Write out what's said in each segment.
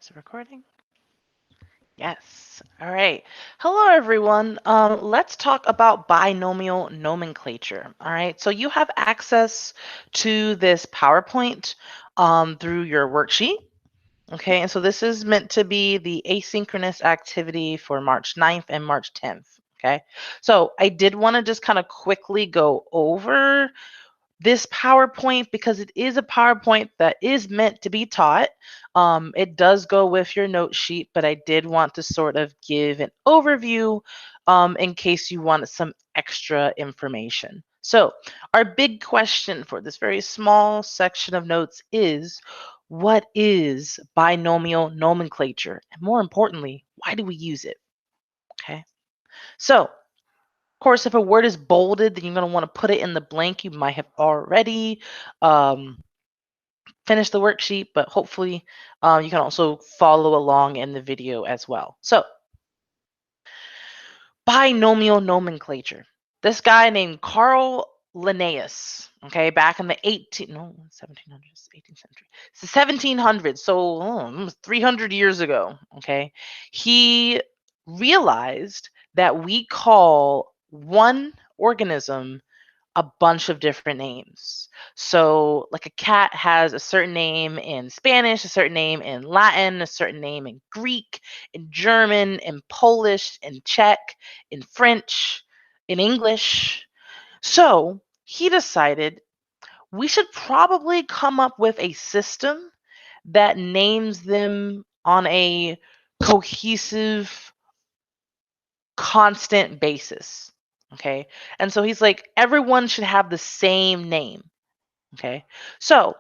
Is it recording? Yes. All right. Hello, everyone. Let's talk about binomial nomenclature. All right. So you have access to this PowerPoint through your worksheet. Okay. And so this is meant to be the asynchronous activity for March 9th and March 10th. Okay. So I did want to just kind of quickly go over this PowerPoint because it is a PowerPoint that is meant to be taught. It does go with your note sheet, but I did want to sort of give an overview in case you wanted some extra information. So our big question for this very small section of notes is, what is binomial nomenclature? And more importantly, why do we use it? Okay. So of course, if a word is bolded, then you're going to want to put it in the blank. You might have already finished the worksheet, but hopefully you can also follow along in the video as well. So, binomial nomenclature. This guy named Carl Linnaeus, okay, back in the 1700s, 18th century. It's the 1700s, so almost 300 years ago, okay, he realized that we call one organism a bunch of different names. So, like a cat has a certain name in Spanish, a certain name in Latin, a certain name in Greek, in German, in Polish, in Czech, in French, in English. So, he decided we should probably come up with a system that names them on a cohesive, constant basis. Okay. And so he's like, everyone should have the same name. Okay. So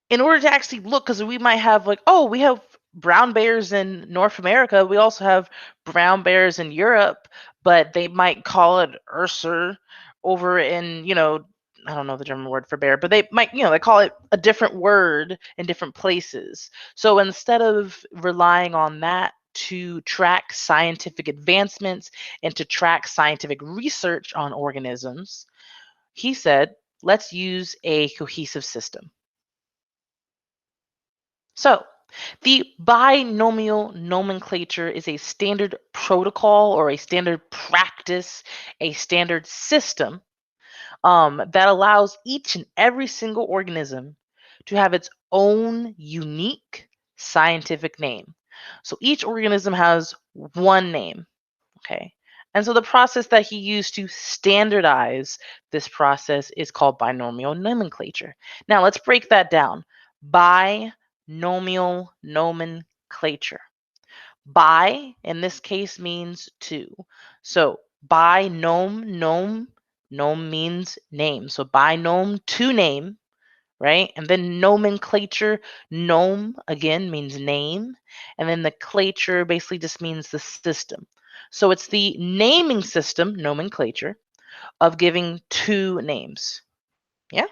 in order to actually look, because we might have like, oh, we have brown bears in North America. We also have brown bears in Europe, but they might call it Urser over in, I don't know the German word for bear, but they might, they call it a different word in different places. So instead of relying on that to track scientific advancements and to track scientific research on organisms, he said, let's use a cohesive system. So, the binomial nomenclature is a standard protocol or a standard practice, a standard system that allows each and every single organism to have its own unique scientific name. So each organism has one name, okay? And so the process that he used to standardize this process is called binomial nomenclature. Now let's break that down. Binomial nomenclature. Bi in this case means two. So nome means name. So binome, to name, right? And then nomenclature, nome again means name. And then the clature basically just means the system. So it's the naming system, nomenclature, of giving two names. Yeah,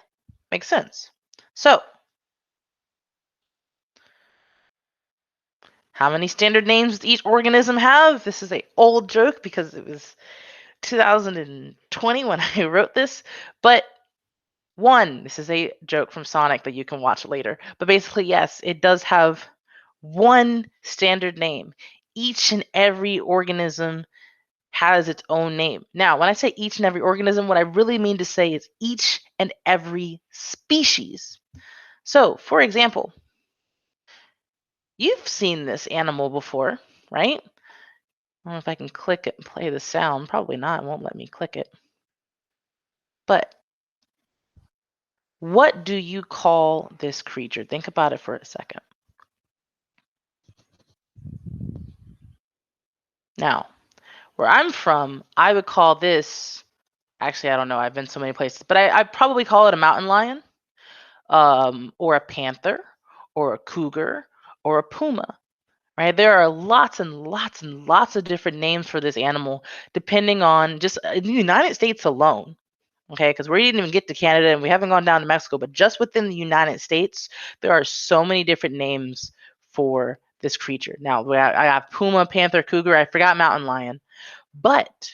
makes sense. So, how many standard names does each organism have? This is an old joke because it was 2020 when I wrote this, but one, this is a joke from Sonic that you can watch later. But basically, yes, it does have one standard name. Each and every organism has its own name. Now, when I say each and every organism, what I really mean to say is each and every species. So, for example, you've seen this animal before, right? I don't know if I can click it and play the sound. Probably not. It won't let me click it. But what do you call this creature? Think about it for a second. Now, where I'm from, I would call this, actually, I don't know. I've been so many places, but I'd probably call it a mountain lion, or a panther, or a cougar, or a puma. Right? There are lots and lots and lots of different names for this animal, depending on just in the United States alone. Okay, because we didn't even get to Canada and we haven't gone down to Mexico, but just within the United States, there are so many different names for this creature. Now, I have puma, panther, cougar, I forgot mountain lion, but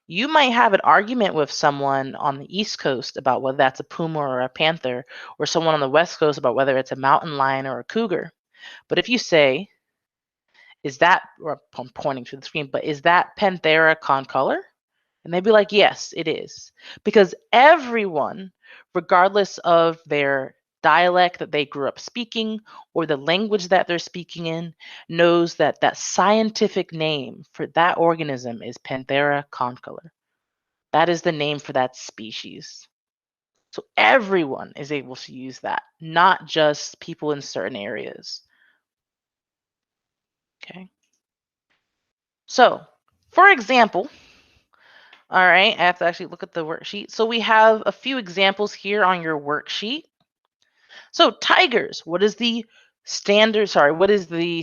you might have an argument with someone on the East Coast about whether that's a puma or a panther, or someone on the West Coast about whether it's a mountain lion or a cougar. But if you say, is that, or I'm pointing to the screen, but is that Panthera concolor? And they'd be like, yes, it is. Because everyone, regardless of their dialect that they grew up speaking or the language that they're speaking in, knows that that scientific name for that organism is Panthera concolor. That is the name for that species. So everyone is able to use that, not just people in certain areas. Okay. So, for example, all right, I have to actually look at the worksheet. So we have a few examples here on your worksheet. So tigers, what is the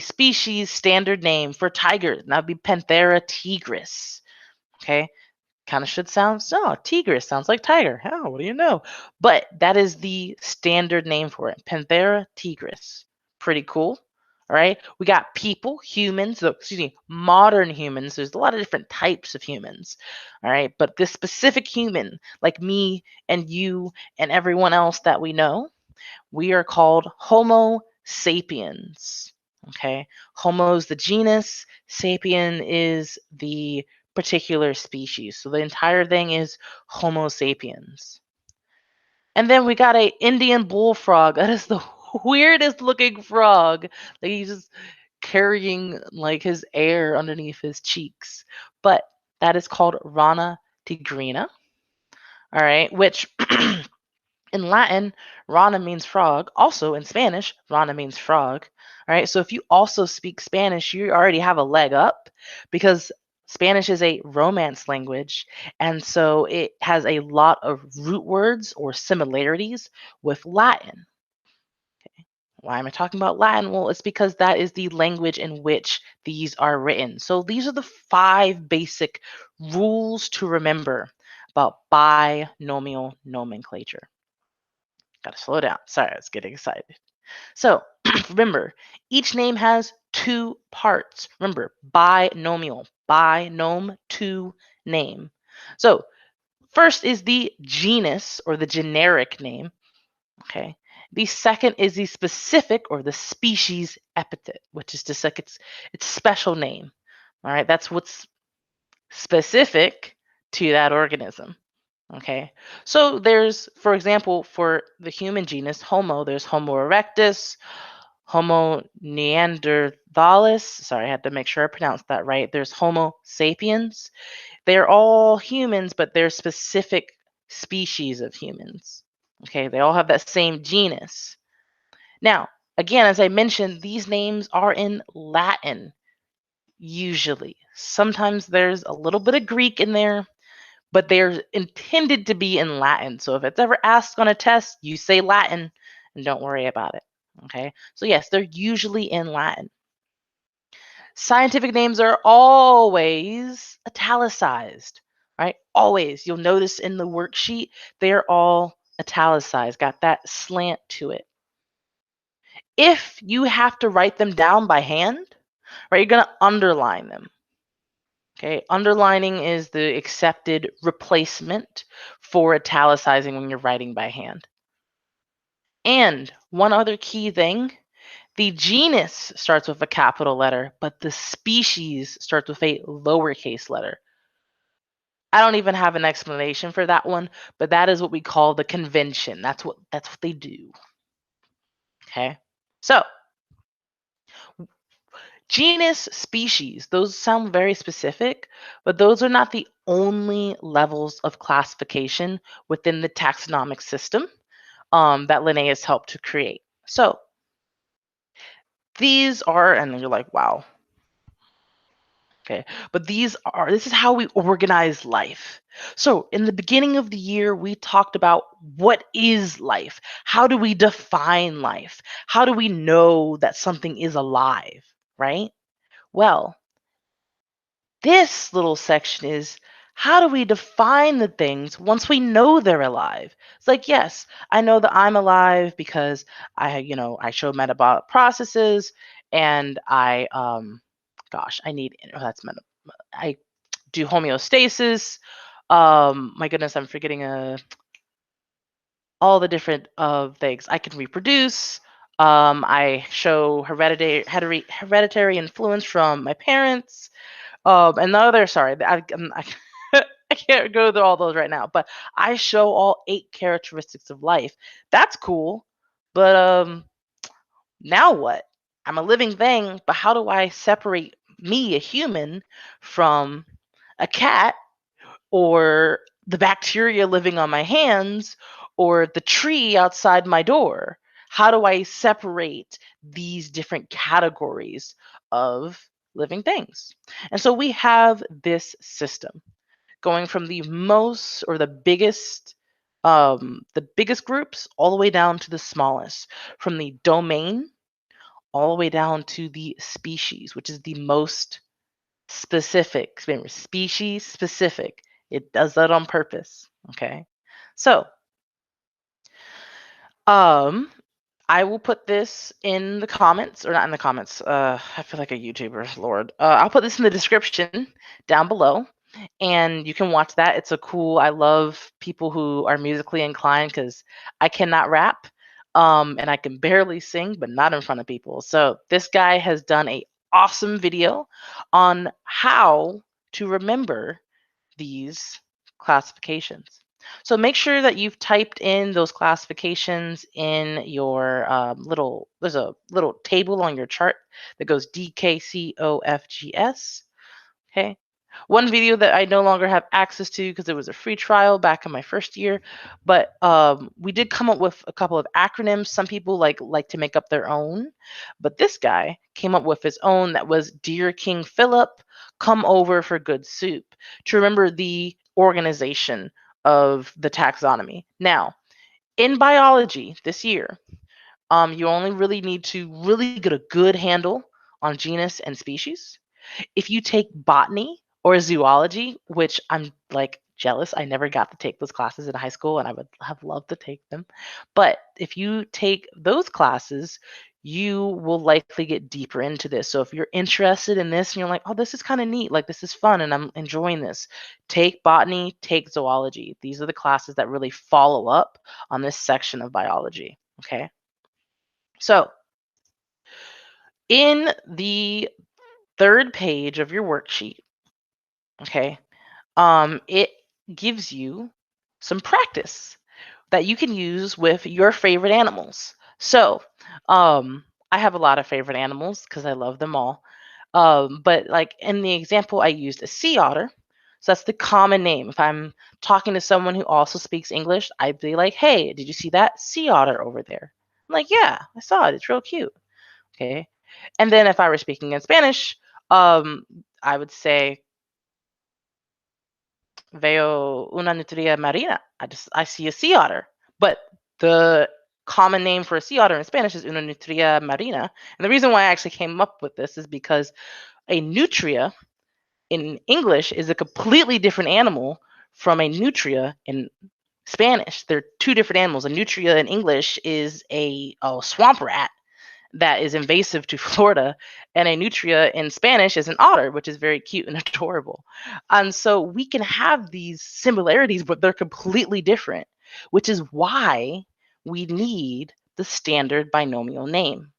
species standard name for tigers? That would be Panthera tigris. Okay, kind of should sound, tigris sounds like tiger. Oh, what do you know? But that is the standard name for it, Panthera tigris. Pretty cool. All right, we got people, humans, modern humans. There's a lot of different types of humans. All right, but this specific human, like me and you and everyone else that we know, we are called Homo sapiens. Okay, Homo is the genus, sapien is the particular species. So the entire thing is Homo sapiens. And then we got a Indian bullfrog. That is the weirdest looking frog. Like he's just carrying like his air underneath his cheeks. But that is called Rana tigrina. All right, which in Latin, rana means frog. Also in Spanish, rana means frog. All right, so if you also speak Spanish, you already have a leg up because Spanish is a Romance language, and so it has a lot of root words or similarities with Latin. Okay. Why am I talking about Latin? Well, it's because that is the language in which these are written. So these are the 5 basic rules to remember about binomial nomenclature. Gotta slow down. Sorry, I was getting excited. So remember, each name has 2 parts. Remember, binomial, binome, to name. So first is the genus or the generic name. Okay. The second is the specific or the species epithet, which is just like its special name. All right, that's what's specific to that organism. Okay, so there's, for example, for the human genus Homo, there's Homo erectus, Homo neanderthalis. Sorry, I had to make sure I pronounced that right. There's Homo sapiens. They're all humans, but they're specific species of humans. Okay, they all have that same genus. Now, again, as I mentioned, these names are in Latin, usually. Sometimes there's a little bit of Greek in there, but they're intended to be in Latin. So if it's ever asked on a test, you say Latin and don't worry about it. Okay, so yes, they're usually in Latin. Scientific names are always italicized, right? Always. You'll notice in the worksheet, they're all italicized, got that slant to it. If you have to write them down by hand, right, you're going to underline them. Okay, underlining is the accepted replacement for italicizing when you're writing by hand. And one other key thing, the genus starts with a capital letter, but the species starts with a lowercase letter. I don't even have an explanation for that one, but that is what we call the convention. That's what they do. Okay? So, genus, species, those sound very specific, but those are not the only levels of classification within the taxonomic system that Linnaeus helped to create. So these are, and you're like, wow, okay, but this is how we organize life. So in the beginning of the year, we talked about what is life? How do we define life? How do we know that something is alive, right? Well, this little section is how do we define the things once we know they're alive? It's like, yes, I know that I'm alive because I show metabolic processes and I do homeostasis. My goodness, I'm forgetting all the different things. I can reproduce. I show hereditary influence from my parents. And the other, sorry, I can't go through all those right now, but I show all 8 characteristics of life. That's cool, but now what? I'm a living thing, but how do I separate me, a human, from a cat or the bacteria living on my hands or the tree outside my door? How do I separate these different categories of living things? And so we have this system going from the biggest groups all the way down to the smallest, from the domain all the way down to the species, which is the most specific. Remember, species specific. It does that on purpose. Okay. So, um, I will put this in the comments, or not in the comments. I feel like a YouTuber, Lord. I'll put this in the description down below, and you can watch that. It's a cool. I love people who are musically inclined because I cannot rap, and I can barely sing, but not in front of people. So this guy has done a awesome video on how to remember these classifications. So make sure that you've typed in those classifications in your there's a little table on your chart that goes DKCOFGS. Okay. One video that I no longer have access to because it was a free trial back in my first year, but we did come up with a couple of acronyms. Some people like to make up their own, but this guy came up with his own that was Dear King Philip, come over for good soup, to remember the organization of the taxonomy. Now, in biology this year, you only really need to really get a good handle on genus and species. If you take botany or zoology, which I'm like jealous, I never got to take those classes in high school and I would have loved to take them. But if you take those classes, you will likely get deeper into this. So if you're interested in this and you're like, oh, this is kind of neat, like this is fun and I'm enjoying this, take botany, take zoology. These are the classes that really follow up on this section of biology. Okay. So in the third page of your worksheet, okay, it gives you some practice that you can use with your favorite animals. So, I have a lot of favorite animals because I love them all. But like in the example, I used a sea otter. So that's the common name. If I'm talking to someone who also speaks English, I'd be like, hey, did you see that sea otter over there? I'm like, yeah, I saw it. It's real cute. Okay. And then if I were speaking in Spanish, I would say, veo una nutria marina. I see a sea otter. But the common name for a sea otter in Spanish is una nutria marina. And the reason why I actually came up with this is because a nutria in English is a completely different animal from a nutria in Spanish. They're two different animals. A nutria in English is a swamp rat that is invasive to Florida, and a nutria in Spanish is an otter, which is very cute and adorable. And so we can have these similarities, but they're completely different, which is why we need the standard binomial name,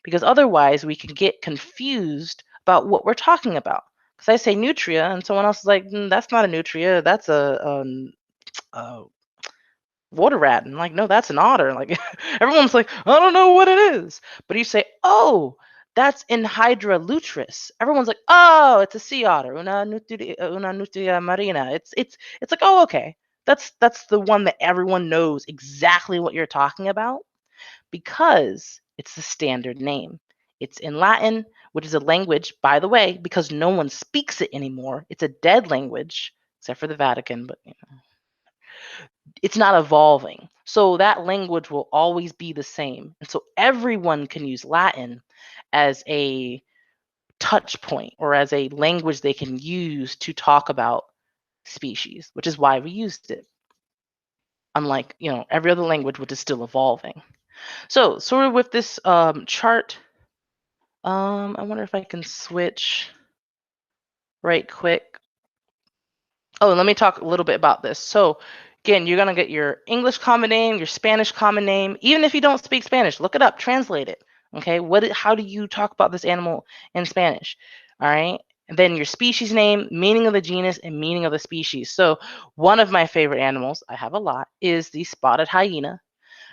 because otherwise we can get confused about what we're talking about. Because I say nutria, and someone else is like, that's not a nutria, that's a water rat. And I'm like, no, that's an otter. Like everyone's like, I don't know what it is. But you say, oh, that's in Hydra lutris. Everyone's like, oh, it's a sea otter, una nutria marina. It's like, oh, okay. That's the one that everyone knows exactly what you're talking about because it's the standard name. It's in Latin, which is a language, by the way, because no one speaks it anymore. It's a dead language, except for the Vatican, but it's not evolving. So that language will always be the same. And so everyone can use Latin as a touch point or as a language they can use to talk about species, which is why we used it. Unlike, every other language, which is still evolving. So sort of with this chart, I wonder if I can switch right quick. Oh, let me talk a little bit about this. So Again, you're going to get your English common name, your Spanish common name. Even if you don't speak Spanish, look it up, translate it. Okay, how do you talk about this animal in Spanish? All right, and then your species name, meaning of the genus, and meaning of the species. So one of my favorite animals, I have a lot, is the spotted hyena.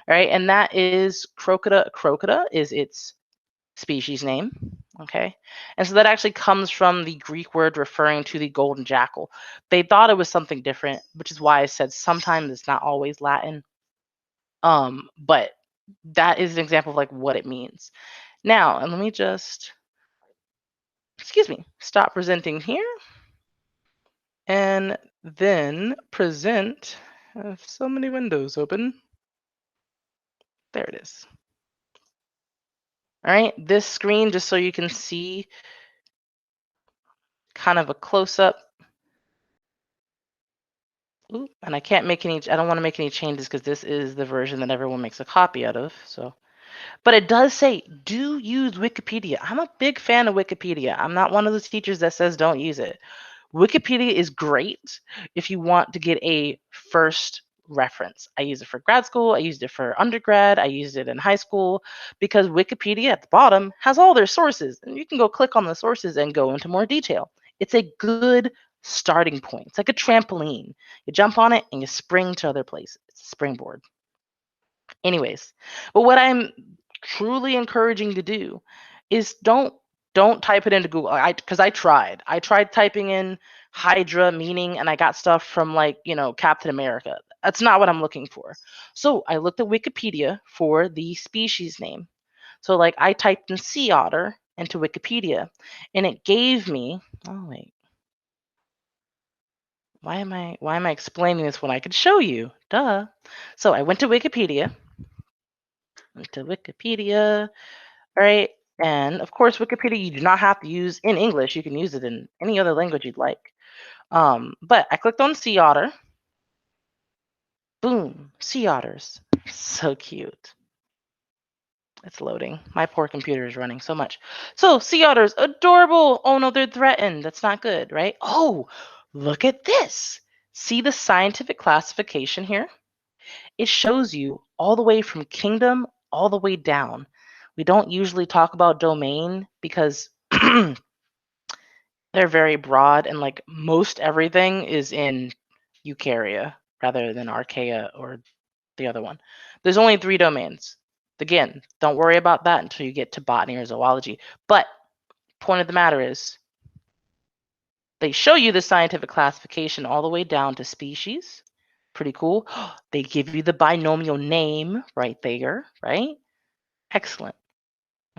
All right, and that is Crocodile. Crocodile is its species name. Okay, and so that actually comes from the Greek word referring to the golden jackal. They thought it was something different, which is why I said sometimes it's not always Latin. But that is an example of like what it means. Now, and let me just, excuse me, stop presenting here and then present. I have so many windows open. There it is. All right, this screen, just so you can see kind of a close-up. Ooh, and I can't make any, I don't want to make any changes because this is the version that everyone makes a copy out of. So, but it does say, do use Wikipedia. I'm a big fan of Wikipedia. I'm not one of those teachers that says don't use it. Wikipedia is great if you want to get a first reference. I use it for grad school. I used it for undergrad. I used it in high school because Wikipedia at the bottom has all their sources and you can go click on the sources and go into more detail. It's a good starting point. It's like a trampoline. You jump on it and you spring to other places. It's a springboard. Anyways, but what I'm truly encouraging to do is don't type it into Google. Because I tried. I tried typing in Hydra meaning and I got stuff from like, Captain America. That's not what I'm looking for. So I looked at Wikipedia for the species name. So like I typed in sea otter into Wikipedia and it gave me, oh wait, why am I explaining this when I could show you? Duh. So I went to Wikipedia. All right. And of course, Wikipedia you do not have to use in English. You can use it in any other language you'd like. But I clicked on sea otter. Boom, sea otters. So cute. It's loading. My poor computer is running so much. So sea otters, adorable. Oh no, they're threatened. That's not good, right? Oh, look at this. See the scientific classification here? It shows you all the way from kingdom all the way down. We don't usually talk about domain because they're very broad and like most everything is in eukarya rather than archaea or the other one. There's only 3 domains. Again, don't worry about that until you get to botany or zoology. But point of the matter is they show you the scientific classification all the way down to species. Pretty cool. They give you the binomial name right there, right? Excellent.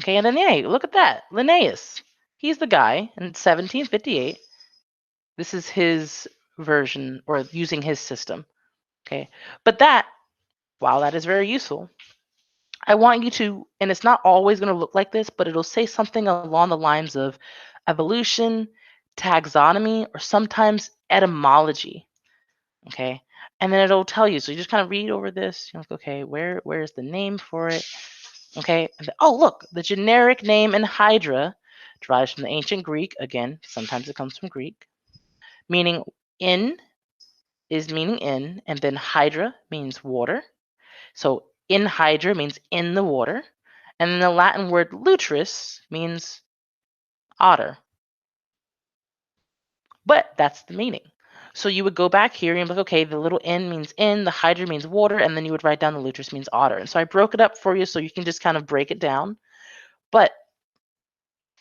Okay, and then yeah, look at that. Linnaeus. He's the guy in 1758. This is his version or using his system. Okay, but while that is very useful, I want you to, and it's not always going to look like this, but it'll say something along the lines of evolution, taxonomy, or sometimes etymology. Okay, and then it'll tell you. So you just kind of read over this. You're like, okay, where's the name for it? Okay, and oh look, the generic name in Hydra derives from the ancient Greek. Again, sometimes it comes from Greek, meaning in is meaning in, and then hydra means water. So in hydra means in the water. And then the Latin word lutris means otter. But that's the meaning. So you would go back here and be like, okay, the little n means in, the hydra means water, and then you would write down the lutris means otter. And so I broke it up for you so you can just kind of break it down. But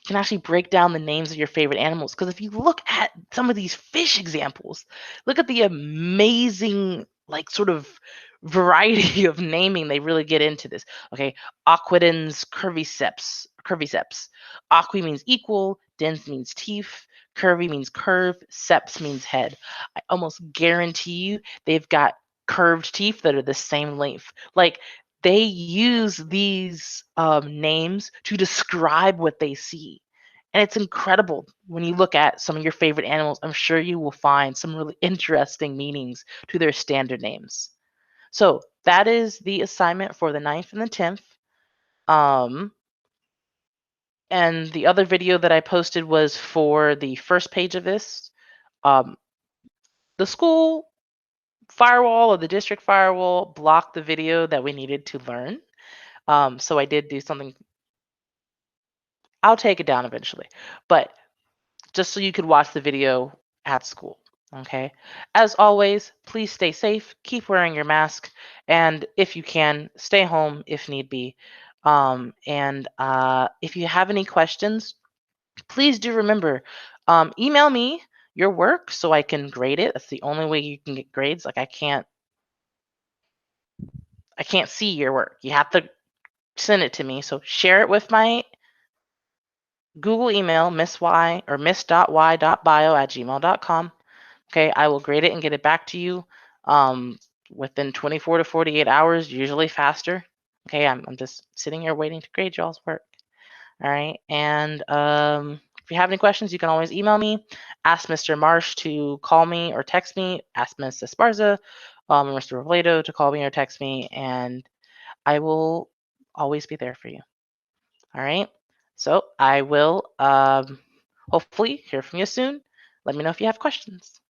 can actually break down the names of your favorite animals. Because if you look at some of these fish examples, look at the amazing, like, sort of variety of naming they really get into this. Okay, aquidens curviceps. Aqui means equal, dens means teeth, curvy means curve, seps means head. I almost guarantee you they've got curved teeth that are the same length. Like, they use these names to describe what they see. And it's incredible when you look at some of your favorite animals. I'm sure you will find some really interesting meanings to their standard names. So that is the assignment for the 9th and the 10th. And the other video that I posted was for the first page of this. The school firewall or the district firewall blocked the video that we needed to learn. So I did do something. I'll take it down eventually, but just so you could watch the video at school. Okay. As always, please stay safe, keep wearing your mask, and if you can, stay home if need be. And if you have any questions, please do remember, email me your work so I can grade it. That's the only way you can get grades. Like I can't see your work. You have to send it to me. So share it with my Google email, miss.y or miss.y.bio@gmail.com. Okay, I will grade it and get it back to you within 24 to 48 hours, usually faster. Okay, I'm just sitting here waiting to grade y'all's work. All right, and if you have any questions, you can always email me, ask Mr. Marsh to call me or text me, ask Ms. Esparza or Mr. Robledo to call me or text me, and I will always be there for you. All right, so I will hopefully hear from you soon. Let me know if you have questions.